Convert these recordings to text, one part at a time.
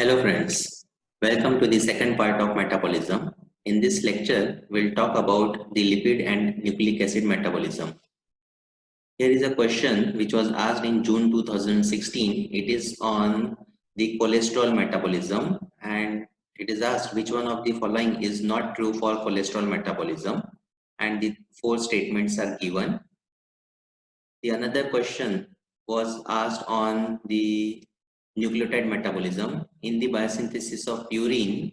Hello friends, welcome to the second part of metabolism. In this lecture, we'll talk about the lipid and nucleic acid metabolism. Here is a question which was asked in June 2016. It is on the cholesterol metabolism and it is asked which one of the following is not true for cholesterol metabolism, and the four statements are given. The another question was asked on the nucleotide metabolism. In the biosynthesis of purine,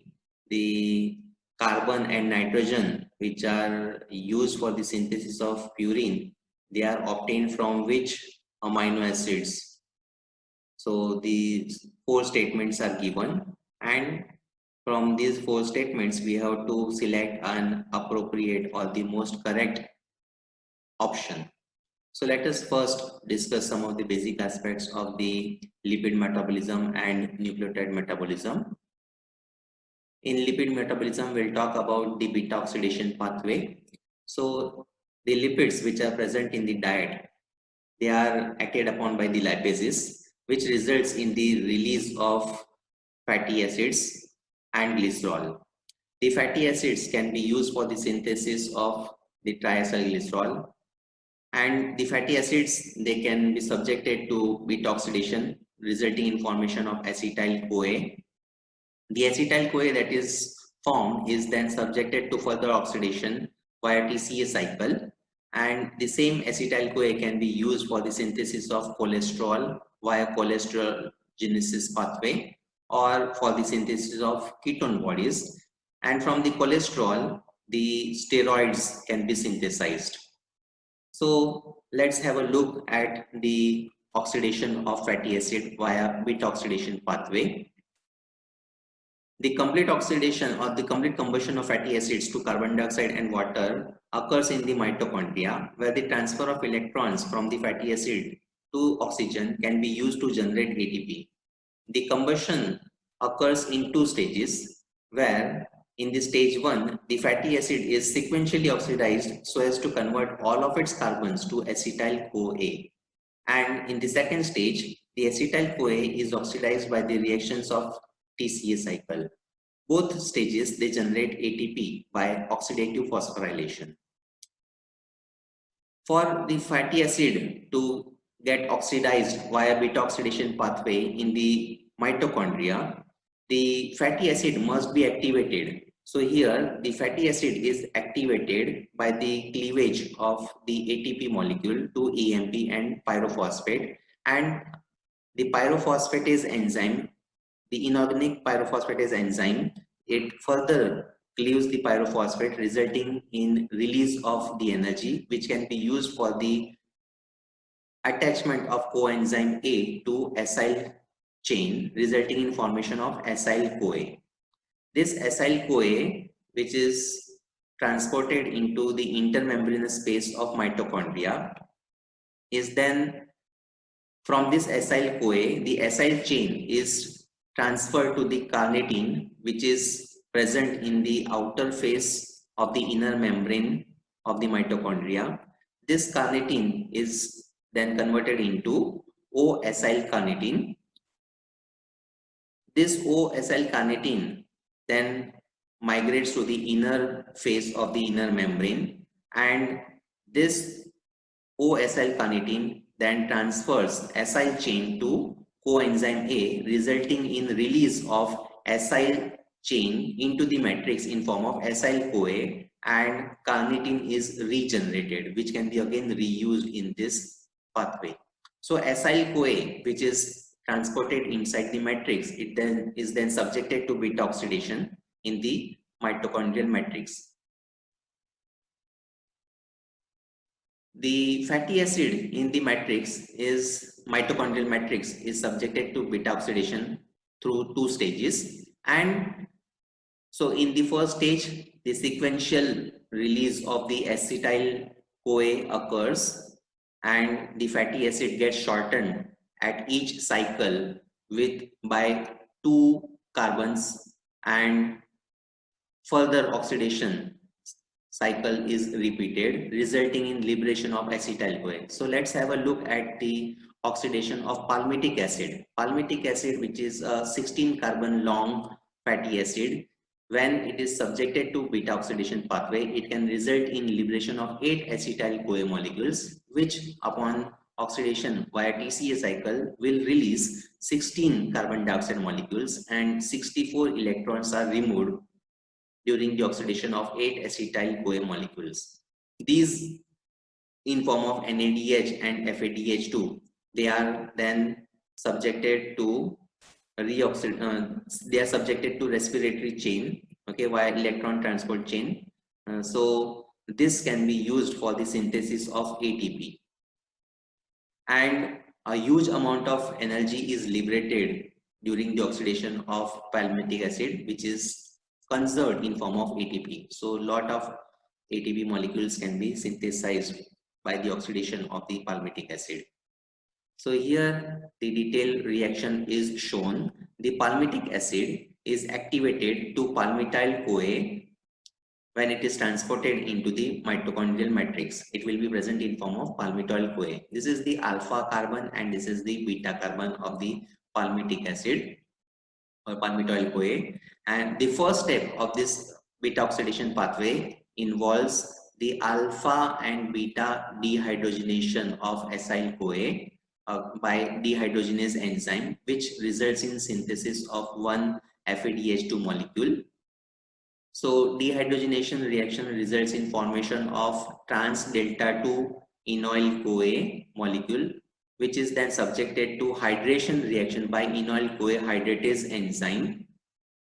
the carbon and nitrogen which are used for the synthesis of purine, they are obtained from which amino acids? So these four statements are given, and from these four statements we have to select an appropriate or the most correct option. So let us first discuss some of the basic aspects of the lipid metabolism and nucleotide metabolism. In lipid metabolism, we'll talk about the beta oxidation pathway. So the lipids which are present in the diet, they are acted upon by the lipases, which results in the release of fatty acids and glycerol. The fatty acids can be used for the synthesis of the triacylglycerol, and the fatty acids, they can be subjected to beta oxidation, resulting in formation of acetyl-CoA. The acetyl-CoA that is formed is then subjected to further oxidation via TCA cycle, and the same acetyl-CoA can be used for the synthesis of cholesterol via cholesterol-genesis pathway, or for the synthesis of ketone bodies, and from the cholesterol the steroids can be synthesized. So let's have a look at the oxidation of fatty acid via beta oxidation pathway. The complete oxidation or the complete combustion of fatty acids to carbon dioxide and water occurs in the mitochondria, where the transfer of electrons from the fatty acid to oxygen can be used to generate ATP. The combustion occurs in two stages, where in the stage 1, the fatty acid is sequentially oxidized so as to convert all of its carbons to acetyl-CoA. And in the second stage, the acetyl-CoA is oxidized by the reactions of TCA cycle. Both stages, they generate ATP by oxidative phosphorylation. For the fatty acid to get oxidized via beta oxidation pathway in the mitochondria, the fatty acid must be activated. So here the fatty acid is activated by the cleavage of the ATP molecule to EMP and pyrophosphate, and the pyrophosphatase enzyme, the inorganic pyrophosphatase enzyme, it further cleaves the pyrophosphate, resulting in release of the energy which can be used for the attachment of coenzyme A to acyl chain, resulting in formation of acyl-CoA. This acyl-CoA, which is transported into the intermembranous space of mitochondria, is then from this acyl-CoA, the acyl chain is transferred to the carnitine, which is present in the outer face of the inner membrane of the mitochondria. This carnitine is then converted into O-acyl-carnitine. This O-acyl-carnitine then migrates to the inner face of the inner membrane, and this O-acyl-carnitine then transfers acyl chain to coenzyme A, resulting in release of acyl chain into the matrix in form of acyl-CoA, and carnitine is regenerated, which can be again reused in this pathway. So acyl-CoA, which is transported inside the matrix, it then is subjected to beta oxidation in the mitochondrial matrix. The fatty acid in the matrix is mitochondrial matrix is subjected to beta oxidation through two stages, and so in the first stage the sequential release of the acetyl-CoA occurs, and the fatty acid gets shortened at each cycle by 2 carbons, and further oxidation cycle is repeated, resulting in liberation of acetyl-CoA. So let's have a look at the oxidation of palmitic acid. Palmitic acid, which is a 16 carbon long fatty acid, when it is subjected to beta oxidation pathway, it can result in liberation of 8 acetyl-CoA molecules, which upon oxidation via TCA cycle will release 16 carbon dioxide molecules, and 64 electrons are removed during the oxidation of 8 acetyl-CoA molecules. These in form of NADH and FADH2, they are then subjected to they are subjected to respiratory chain, okay, via electron transport chain. So this can be used for the synthesis of ATP, and a huge amount of energy is liberated during the oxidation of palmitic acid, which is conserved in form of ATP. So lot of ATP molecules can be synthesized by the oxidation of the palmitic acid. So here the detailed reaction is shown. The palmitic acid is activated to palmityl-CoA when it is transported into the mitochondrial matrix. It will be present in form of palmityl-CoA. This is the alpha carbon and this is the beta carbon of the palmitic acid or palmityl-CoA. And the first step of this beta oxidation pathway involves the alpha and beta dehydrogenation of acyl-CoA by dehydrogenase enzyme, which results in synthesis of one FADH2 molecule. So dehydrogenation reaction results in formation of trans delta 2 enoyl CoA molecule, which is then subjected to hydration reaction by enoyl CoA hydratase enzyme,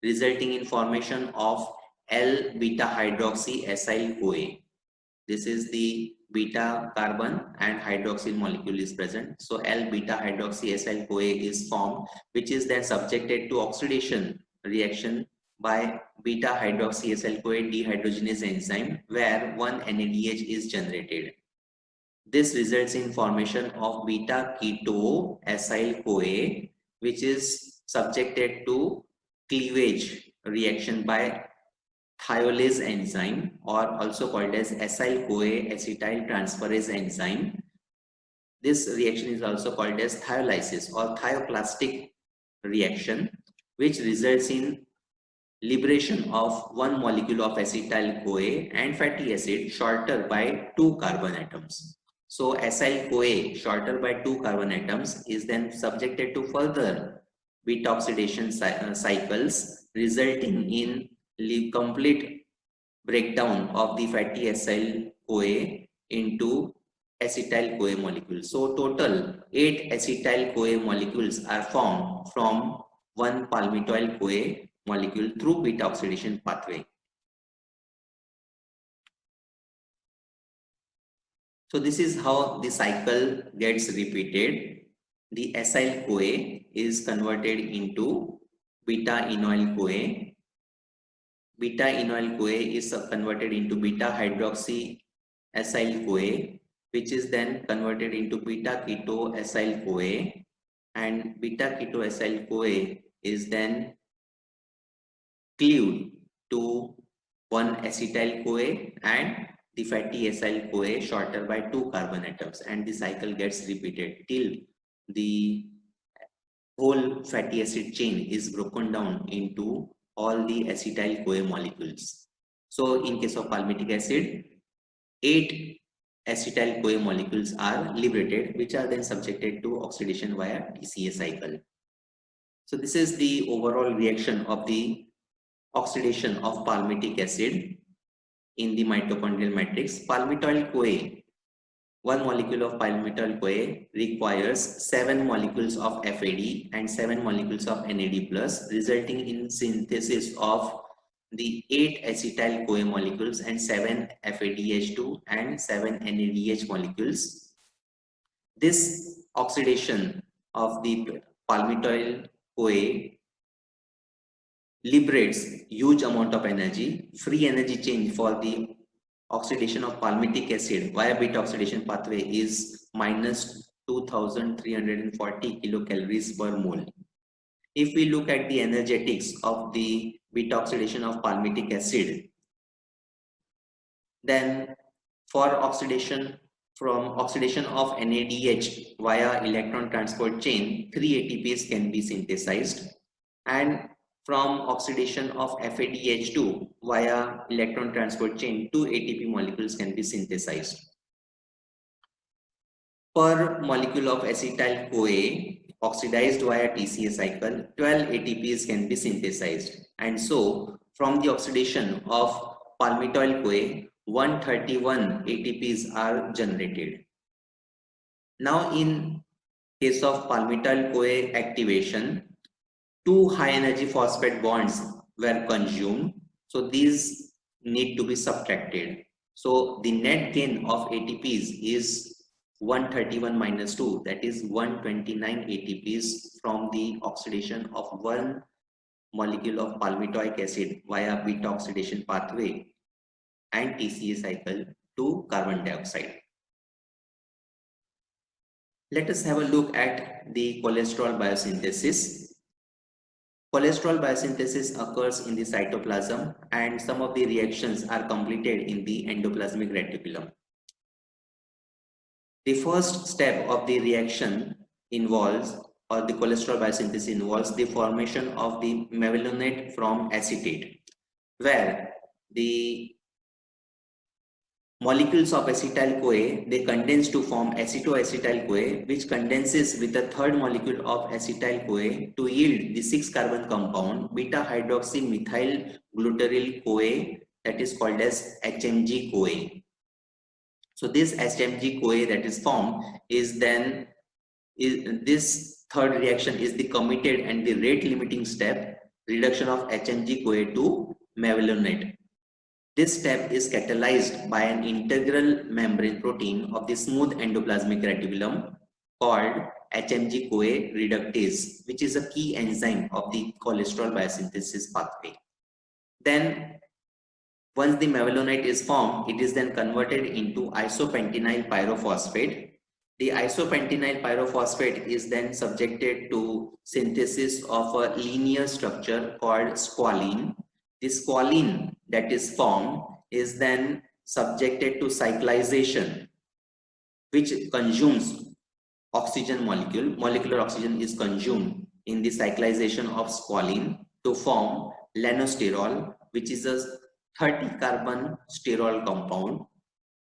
resulting in formation of L-beta hydroxy acyl CoA. This is the beta carbon and hydroxyl molecule is present. So L-beta hydroxy acyl CoA is formed, which is then subjected to oxidation reaction by beta hydroxy acyl CoA dehydrogenase enzyme, where one NADH is generated. This results in formation of beta keto acyl CoA, which is subjected to cleavage reaction by thiolase enzyme, or also called as acyl CoA acetyl transferase enzyme. This reaction is also called as thiolysis or thioplastic reaction, which results in liberation of one molecule of acetyl CoA and fatty acid shorter by 2 carbon atoms. So acyl CoA shorter by 2 carbon atoms is then subjected to further beta oxidation cycles, resulting in complete breakdown of the fatty acyl CoA into acetyl CoA molecules. So total 8 acetyl CoA molecules are formed from one palmityl CoA molecule through beta oxidation pathway. So this is how the cycle gets repeated. The acyl CoA is converted into beta enoyl CoA. Beta enoyl CoA is converted into beta hydroxy acyl CoA, which is then converted into beta keto acyl CoA, and beta keto acyl CoA is then cleaved to one acetyl CoA and the fatty acyl CoA shorter by 2 carbon atoms, and the cycle gets repeated till the whole fatty acid chain is broken down into all the acetyl CoA molecules. So in case of palmitic acid, 8 acetyl CoA molecules are liberated, which are then subjected to oxidation via TCA cycle. So this is the overall reaction of the oxidation of palmitic acid in the mitochondrial matrix. Palmityl CoA, one molecule of palmityl CoA requires 7 molecules of FAD and 7 molecules of NAD+, resulting in synthesis of the 8 acetyl CoA molecules and 7 FADH2 and 7 NADH molecules. This oxidation of the palmityl CoA liberates huge amount of energy. Free energy change for the oxidation of palmitic acid via beta oxidation pathway is minus 2340 kilocalories per mole. If we look at the energetics of the beta oxidation of palmitic acid, then for oxidation from oxidation of NADH via electron transport chain, 3 ATPs can be synthesized, and from oxidation of FADH2 via electron transport chain, 2 ATP molecules can be synthesized. Per molecule of acetyl-CoA oxidized via TCA cycle, 12 ATPs can be synthesized. And so, from the oxidation of palmitoyl-CoA, 131 ATPs are generated. Now, in case of palmitoyl-CoA activation, 2 high-energy phosphate bonds were consumed. So, these need to be subtracted. So, the net gain of ATPs is 131 minus 2, that is 129 ATPs from the oxidation of one molecule of palmitoic acid via beta oxidation pathway and TCA cycle to carbon dioxide. Let us have a look at the cholesterol biosynthesis. Cholesterol biosynthesis occurs in the cytoplasm and some of the reactions are completed in the endoplasmic reticulum. The first step of the reaction involves, or the cholesterol biosynthesis involves, the formation of the mevalonate from acetate, where the molecules of acetyl-CoA, they condense to form acetoacetyl-CoA, which condenses with the third molecule of acetyl-CoA to yield the 6-carbon compound beta-hydroxymethyl glutaryl-CoA, that is called as HMG-CoA. So this HMG-CoA that is formed is then, this third reaction is the committed and the rate limiting step, reduction of HMG-CoA to mevalonate. This step is catalyzed by an integral membrane protein of the smooth endoplasmic reticulum called HMG-CoA reductase, which is a key enzyme of the cholesterol biosynthesis pathway. Then once the mevalonate is formed, it is then converted into isopentenyl pyrophosphate. The isopentenyl pyrophosphate is then subjected to synthesis of a linear structure called squalene. The squalene that is formed is then subjected to cyclization, which consumes oxygen molecule. Molecular oxygen is consumed in the cyclization of squalene to form lanosterol, which is a 30-carbon sterol compound.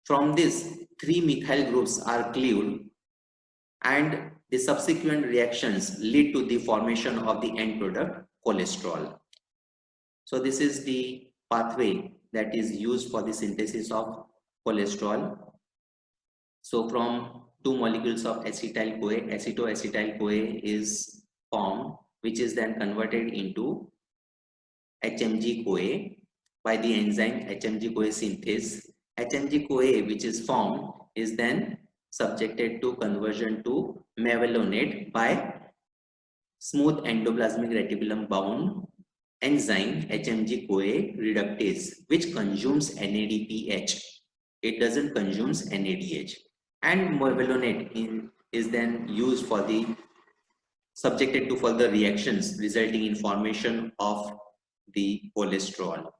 From this, 3 methyl groups are cleaved and the subsequent reactions lead to the formation of the end product cholesterol. So this is the pathway that is used for the synthesis of cholesterol. So from 2 molecules of acetyl-CoA, acetoacetyl-CoA is formed, which is then converted into HMG-CoA by the enzyme HMG-CoA synthase. HMG-CoA, which is formed, is then subjected to conversion to mevalonate by smooth endoplasmic reticulum bound enzyme HMG-CoA reductase, which consumes NADPH. It doesn't consumes NADH. And mevalonate is then used for the subjected to further reactions resulting in formation of the cholesterol.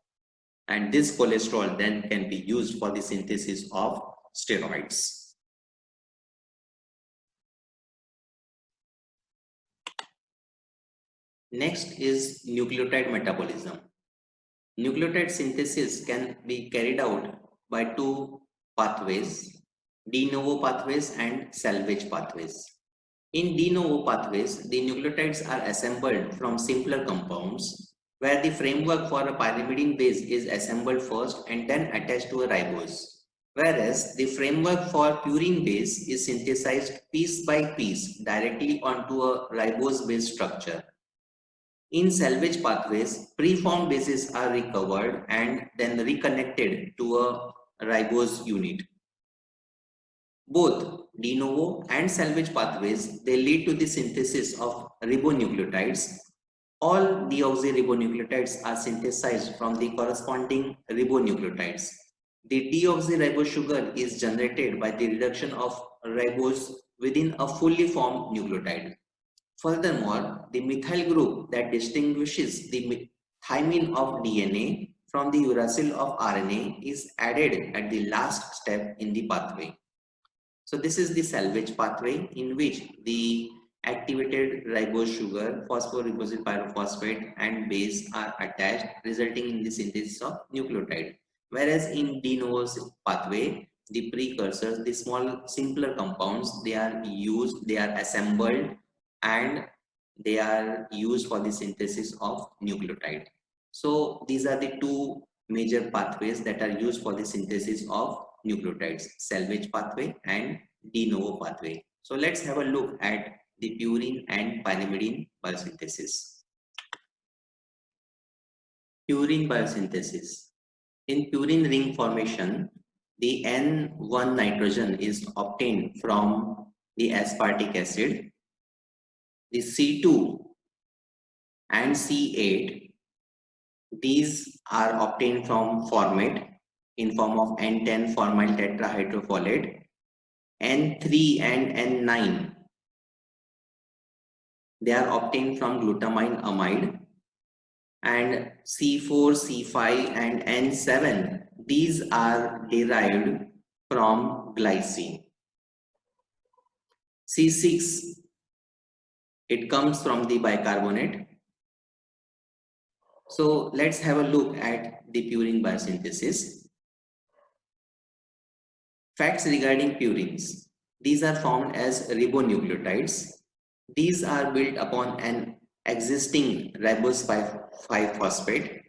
And this cholesterol then can be used for the synthesis of steroids. Next is nucleotide metabolism. Nucleotide synthesis can be carried out by 2 pathways, de novo pathways and salvage pathways. In de novo pathways, the nucleotides are assembled from simpler compounds, where the framework for a pyrimidine base is assembled first and then attached to a ribose, whereas the framework for purine base is synthesized piece by piece directly onto a ribose-based structure. In salvage pathways, preformed bases are recovered and then reconnected to a ribose unit. Both de novo and salvage pathways, they lead to the synthesis of ribonucleotides. All deoxyribonucleotides are synthesized from the corresponding ribonucleotides. The deoxyribose sugar is generated by the reduction of ribose within a fully formed nucleotide. Furthermore, the methyl group that distinguishes the thymine of DNA from the uracil of RNA is added at the last step in the pathway. So this is the salvage pathway in which the activated ribose sugar, phosphoribosyl pyrophosphate and base are attached, resulting in the synthesis of nucleotide. Whereas in de novo pathway, the precursors, the small simpler compounds, they are used, they are assembled and they are used for the synthesis of nucleotide. So these are the two major pathways that are used for the synthesis of nucleotides, salvage pathway and de novo pathway. So let's have a look at the purine and pyrimidine biosynthesis. Purine biosynthesis. In purine ring formation, the N1 nitrogen is obtained from the aspartic acid. The C2 and C8, these are obtained from formate in form of N10 formyl tetrahydrofolate. N3 and N9, they are obtained from glutamine amide, and C4, C5 and N7, these are derived from glycine. C6, it comes from the bicarbonate. So let's have a look at the purine biosynthesis. Facts regarding purines. These are formed as ribonucleotides. These are built upon an existing ribose 5-phosphate.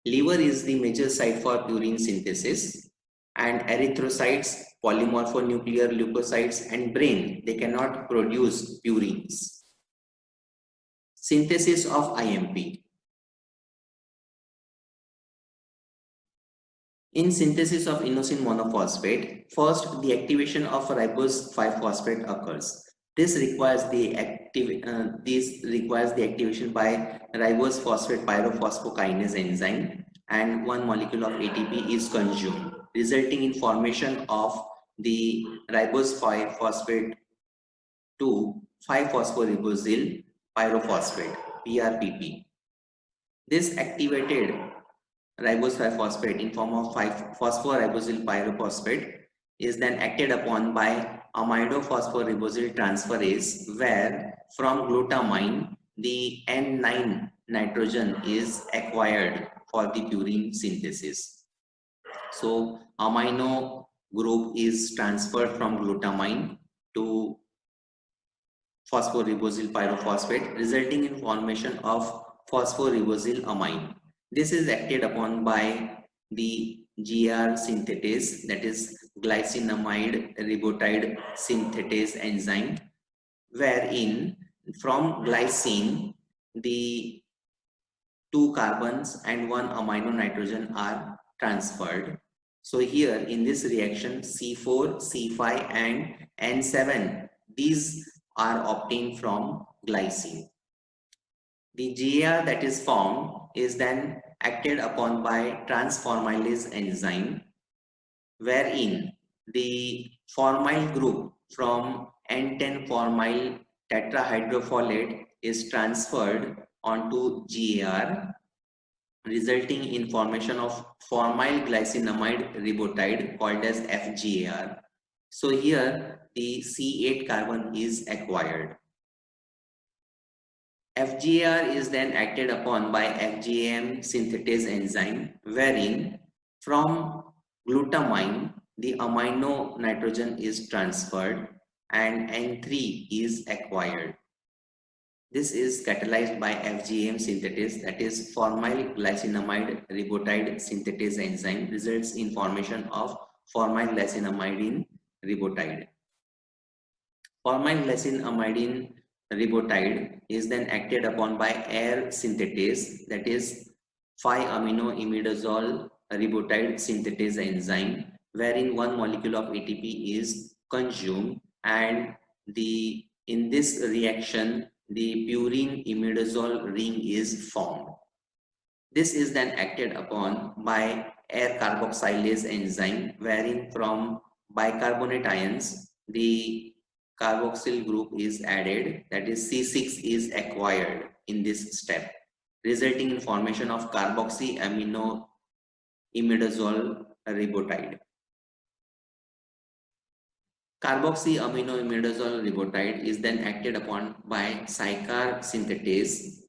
Liver is the major site for purine synthesis, and erythrocytes, polymorphonuclear leukocytes and brain, they cannot produce purines. Synthesis of IMP. In synthesis of inosine monophosphate, first the activation of ribose 5-phosphate occurs. This requires the activation by ribose phosphate pyrophosphokinase enzyme, and one molecule of ATP is consumed, resulting in formation of the ribose 5-phosphate to 5-phosphoribosyl pyrophosphate (PRPP). This activated ribose 5-phosphate in form of 5-phosphoribosyl pyrophosphate is then acted upon by amidophosphorybosyl transferase, where from glutamine the N9 nitrogen is acquired for the purine synthesis. So amino group is transferred from glutamine to phosphoribosyl pyrophosphate, resulting in formation of phosphoribosyl amine. This is acted upon by the GR synthetase, that is glycinamide ribotide synthetase enzyme, wherein from glycine the 2 carbons and 1 amino nitrogen are transferred. So here in this reaction, C4, C5 and N7, these are obtained from glycine. The GAR that is formed is then acted upon by transformylase enzyme, wherein the formyl group from N10 formyl tetrahydrofolate is transferred onto GAR, resulting in formation of formyl glycinamide ribotide called as FGAR. So here the C8 carbon is acquired. FGAR is then acted upon by FGAM synthetase enzyme, wherein from glutamine the amino nitrogen is transferred and N3 is acquired. This is catalyzed by FGAM synthetase, that is formyl glycinamide ribotide synthetase enzyme, results in formation of formyl glycinamide ribotide. Formyl glycinamide ribotide is then acted upon by air synthetase, that is 5-amino-imidazole ribotide synthetase enzyme, wherein one molecule of ATP is consumed, and in this reaction the purine imidazole ring is formed. This is then acted upon by air carboxylase enzyme, wherein from bicarbonate ions the carboxyl group is added, that is C6 is acquired in this step, resulting in formation of carboxy amino imidazole ribotide. Carboxyaminoimidazole ribotide is then acted upon by CSIR synthetase,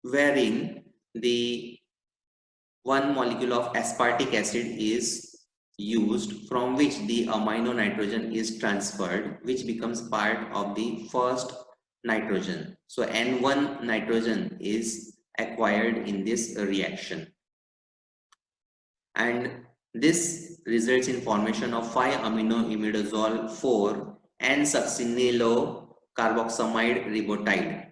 wherein the one molecule of aspartic acid is used, from which the amino nitrogen is transferred, which becomes part of the first nitrogen. So N1 nitrogen is acquired in this reaction, and this results in formation of 5-aminoimidazole 4 and succinyl-carboxamide ribotide.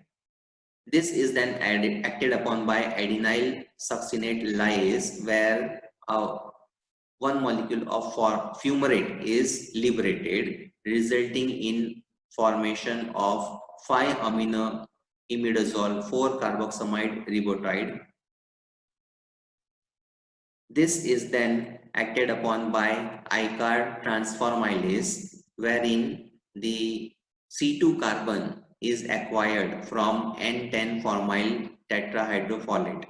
This is then acted upon by adenyl succinate lyase, where one molecule of fumarate is liberated, resulting in formation of 5-aminoimidazole 4 carboxamide ribotide. This is then acted upon by ICAR transformylase, wherein the C2 carbon is acquired from N10 formyl tetrahydrofolate.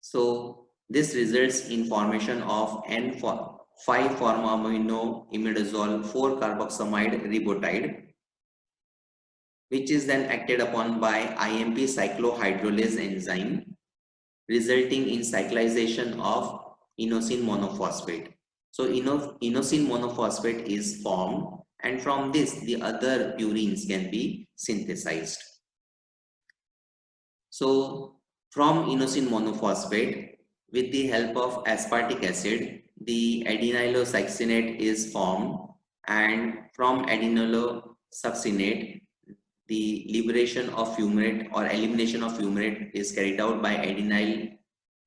So this results in formation of N5-formaminoimidazole 4 carboxamide ribotide, which is then acted upon by IMP cyclohydrolase enzyme, resulting in cyclization of inosine monophosphate. So inosine monophosphate is formed, and from this the other purines can be synthesized. So from inosine monophosphate, with the help of aspartic acid, the adenylosuccinate is formed, and from adenylosuccinate, the liberation of fumarate or elimination of fumarate is carried out by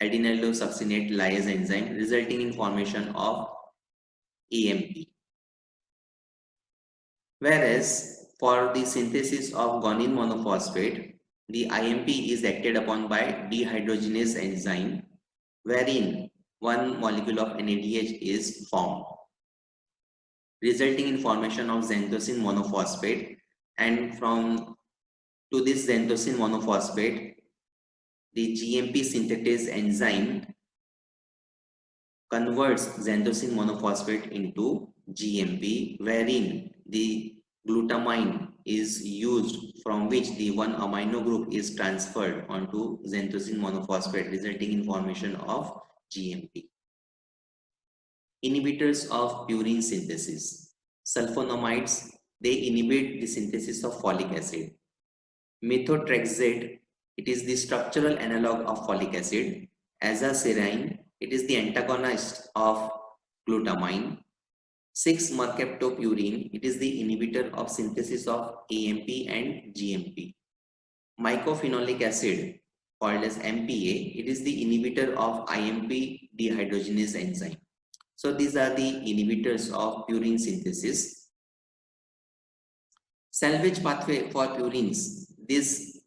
adenylosuccinate lyase enzyme, resulting in formation of AMP. Whereas for the synthesis of guanine monophosphate, the IMP is acted upon by dehydrogenase enzyme, wherein one molecule of NADH is formed, resulting in formation of xanthosine monophosphate. And from to this xanthosine monophosphate, the GMP synthetase enzyme converts xanthosine monophosphate into GMP, wherein the glutamine is used, from which the one amino group is transferred onto xanthosine monophosphate, resulting in formation of GMP. Inhibitors of purine synthesis. Sulfonamides, they inhibit the synthesis of folic acid. Methotrexate, it is the structural analog of folic acid. Azathioprine, it is the antagonist of glutamine. 6-mercaptopurine, it is the inhibitor of synthesis of AMP and GMP. Mycophenolic acid, called as MPA, it is the inhibitor of IMP dehydrogenase enzyme. So these are the inhibitors of purine synthesis. Salvage pathway for purines. This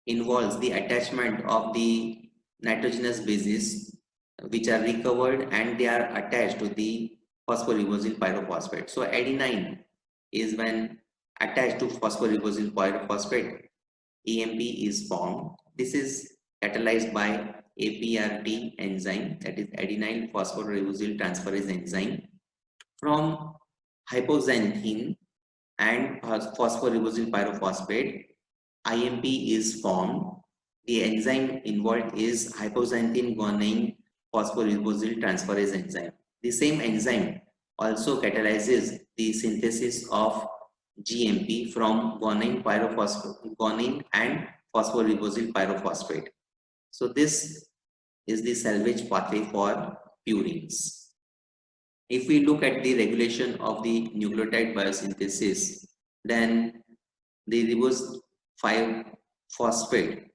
involves the attachment of the nitrogenous bases, which are recovered and they are attached to the phosphoribosyl pyrophosphate. So adenine is when attached to phosphoribosyl pyrophosphate, AMP is formed. This is catalyzed by APRT enzyme, that is adenyl phosphoribosyl transferase enzyme. From hypoxanthine and phosphoribosyl pyrophosphate, IMP is formed. The enzyme involved is hypoxanthine guanine phosphoribosyl transferase enzyme. The same enzyme also catalyzes the synthesis of GMP from guanine and phosphoribosyl pyrophosphate. So this is the salvage pathway for purines. If we look at the regulation of the nucleotide biosynthesis, then the ribose 5-phosphate,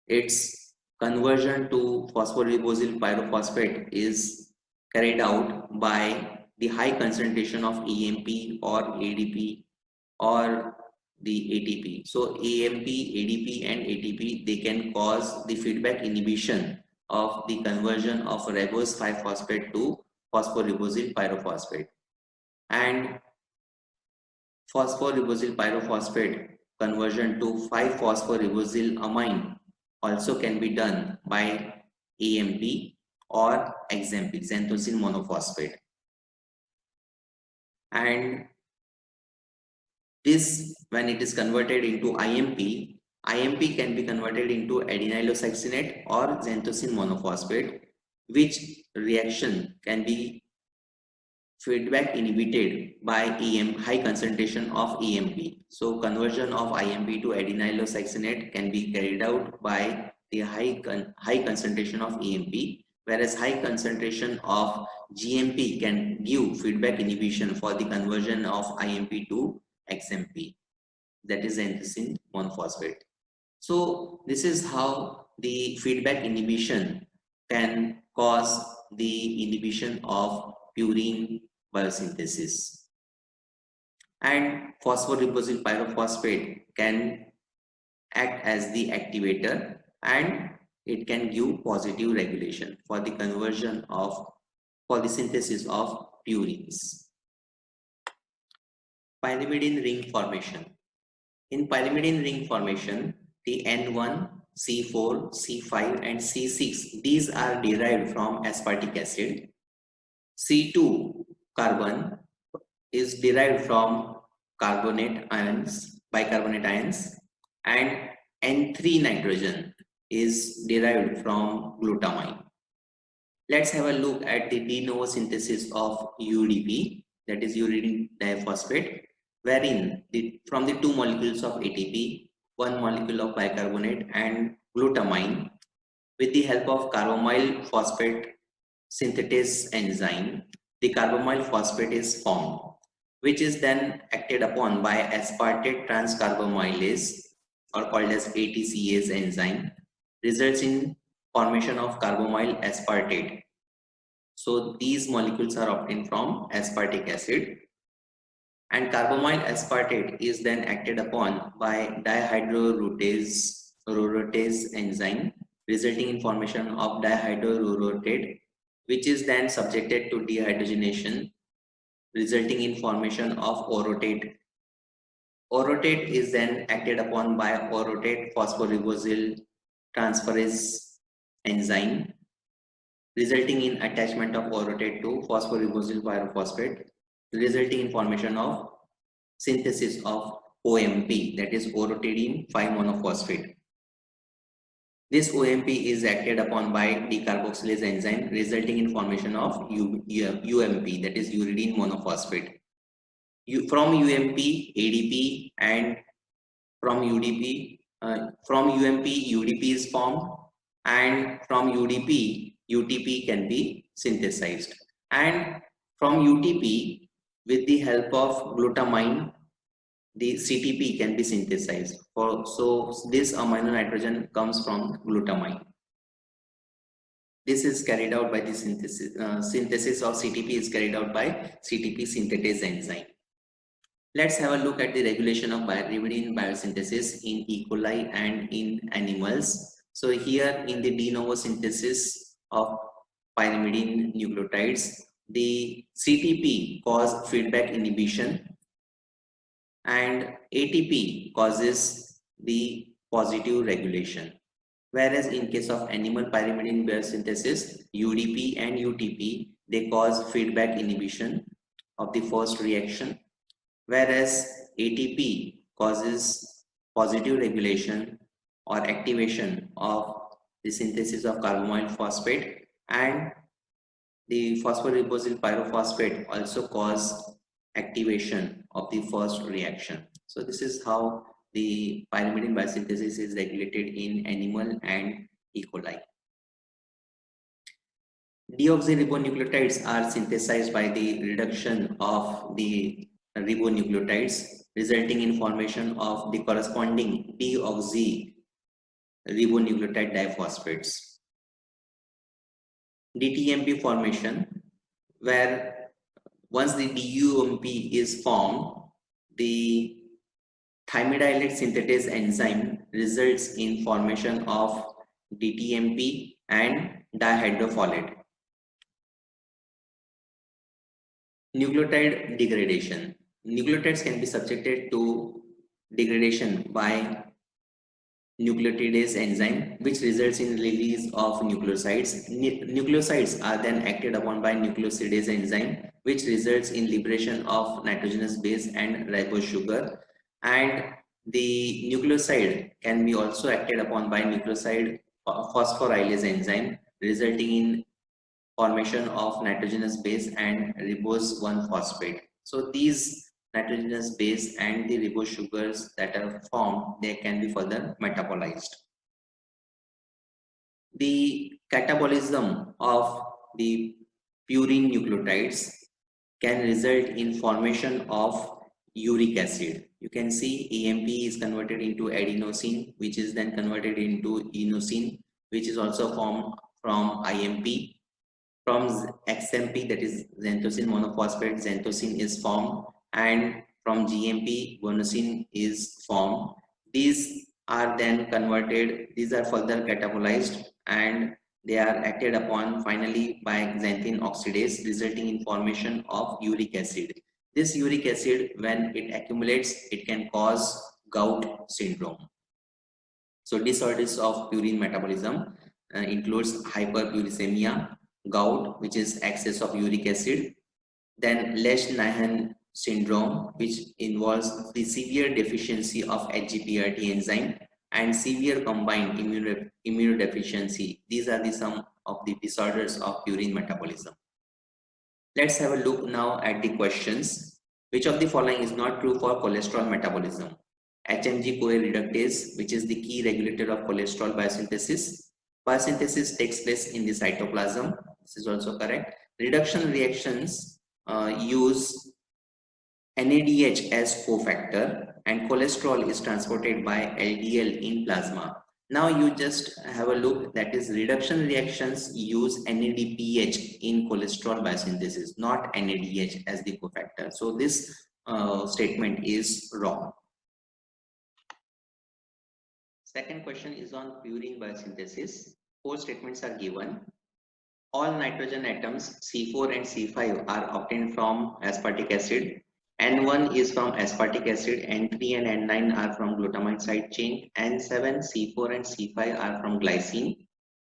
its conversion to phosphoribosyl pyrophosphate is carried out by the high concentration of AMP or ADP or the ATP. So AMP, ADP and ATP, they can cause the feedback inhibition of the conversion of ribose 5-phosphate to phosphoribosyl pyrophosphate. And phosphoribosyl pyrophosphate conversion to 5-phosphoribosyl amine also can be done by AMP or XMP, xanthosine monophosphate. And this, when it is converted into IMP can be converted into adenylosuccinate or xanthosine monophosphate, which reaction can be feedback inhibited by high concentration of EMP. So conversion of IMP to adenylosuccinate can be carried out by the high concentration of EMP, whereas high concentration of GMP can give feedback inhibition for the conversion of IMP to XMP, that is xanthosine monophosphate. So this is how the feedback inhibition can cause the inhibition of purine biosynthesis. And phosphoribosylpyrophosphate pyrophosphate can act as the activator, and it can give positive regulation for the conversion of, for the synthesis of purines. Pyrimidine ring formation. In pyrimidine ring formation, the N1, C4, C5 and C6, these are derived from aspartic acid. C2 carbon is derived from carbonate ions, bicarbonate ions, and N3 nitrogen is derived from glutamine. Let's have a look at the de novo synthesis of UDP, that is uridine diphosphate, wherein from the two molecules of ATP, one molecule of bicarbonate and glutamine, with the help of carbamyl phosphate synthetase enzyme, the carbamyl phosphate is formed, which is then acted upon by aspartate transcarbamylase, or called as ATCase enzyme, results in formation of carbamyl aspartate. So these molecules are obtained from aspartic acid, and carbamyl aspartate is then acted upon by dihydroorotate enzyme, resulting in formation of dihydroorotate, which is then subjected to dehydrogenation, resulting in formation of orotate. Orotate is then acted upon by orotate phosphoribosyl transferase enzyme, resulting in attachment of orotate to phosphoribosyl pyrophosphate, resulting in formation of synthesis of OMP, that is orotadiene 5-monophosphate. This OMP is acted upon by decarboxylase enzyme, resulting in formation of UMP, that is uridine monophosphate. From UMP, ADP, and from UDP, from UMP, UDP is formed, and from UDP, UTP can be synthesized. And from UTP, with the help of glutamine, the CTP can be synthesized. So this amino nitrogen comes from glutamine. This is carried out by the synthesis of CTP is carried out by CTP synthetase enzyme. Let's have a look at the regulation of pyrimidine biosynthesis in E. coli and in animals. So here in the de novo synthesis of pyrimidine nucleotides, the CTP causes feedback inhibition and ATP causes the positive regulation. Whereas in case of animal pyrimidine biosynthesis, UDP and UTP, they cause feedback inhibition of the first reaction, whereas ATP causes positive regulation or activation of the synthesis of carbamyl phosphate, and the phosphoribosyl pyrophosphate also cause activation of the first reaction. So this is how the pyrimidine biosynthesis is regulated in animal and E. coli. Deoxyribonucleotides are synthesized by the reduction of the ribonucleotides, resulting in formation of the corresponding deoxyribonucleotide diphosphates. DTMP formation, where once the DUMP is formed, the thymidylate synthetase enzyme results in formation of DTMP and dihydrofolate. Nucleotide degradation. Nucleotides can be subjected to degradation by nucleotidase enzyme, which results in release of nucleosides. Nucleosides are then acted upon by nucleosidase enzyme, which results in liberation of nitrogenous base and ribose sugar. And the nucleoside can be also acted upon by nucleoside phosphorylase enzyme, resulting in formation of nitrogenous base and ribose 1-phosphate. So these nitrogenous base and the ribose sugars that are formed, they can be further metabolized. The catabolism of the purine nucleotides can result in formation of uric acid. You can see AMP is converted into adenosine, which is then converted into inosine, which is also formed from IMP. From XMP, that is xanthosine monophosphate, xanthosine is formed, and from GMP, guanosine is formed. These are then converted, these are further catabolized, and they are acted upon finally by xanthine oxidase, resulting in formation of uric acid. This uric acid, when it accumulates, it can cause gout syndrome. So disorders of purine metabolism includes hyperuricemia, gout, which is excess of uric acid, then Lesch-Nyhan syndrome, which involves the severe deficiency of HGPRT enzyme, and severe combined immunodeficiency. These are some of the disorders of purine metabolism. Let's have a look now at the questions. Which of the following is not true for cholesterol metabolism? HMG-CoA reductase, which is the key regulator of cholesterol biosynthesis. Biosynthesis takes place in the cytoplasm. This is also correct. Reduction reactions use NADH as cofactor, and cholesterol is transported by LDL in plasma. Now you just have a look, that is reduction reactions use NADPH in cholesterol biosynthesis, not NADH as the cofactor. So this statement is wrong. Second question is on purine biosynthesis. 4 statements are given. All nitrogen atoms C4 and C5 are obtained from aspartic acid. N1 is from aspartic acid, N3 and N9 are from glutamine side chain, N7, C4 and C5 are from glycine.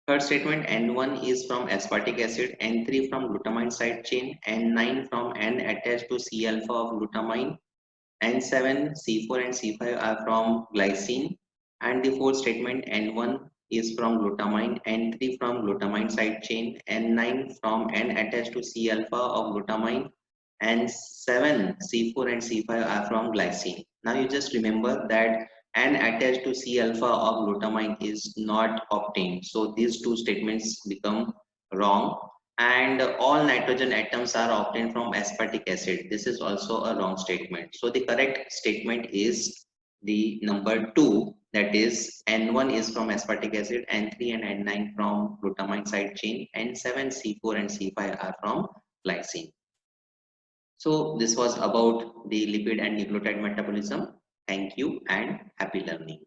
Third statement, N1 is from aspartic acid, N3 from glutamine side chain, N9 from N attached to C alpha of glutamine, N7, C4 and C5 are from glycine. And the fourth statement, N1 is from glutamine, N3 from glutamine side chain, N9 from N attached to C alpha of glutamine, and 7 C4 and C5 are from glycine. Now you just remember that N attached to C alpha of glutamine is not obtained. So these 2 statements become wrong. And all nitrogen atoms are obtained from aspartic acid. This is also a wrong statement. So the correct statement is the number 2, that is N1 is from aspartic acid, N3 and N9 from glutamine side chain, N7, C4 and C5 are from glycine. So this was about the lipid and nucleotide metabolism. Thank you and happy learning.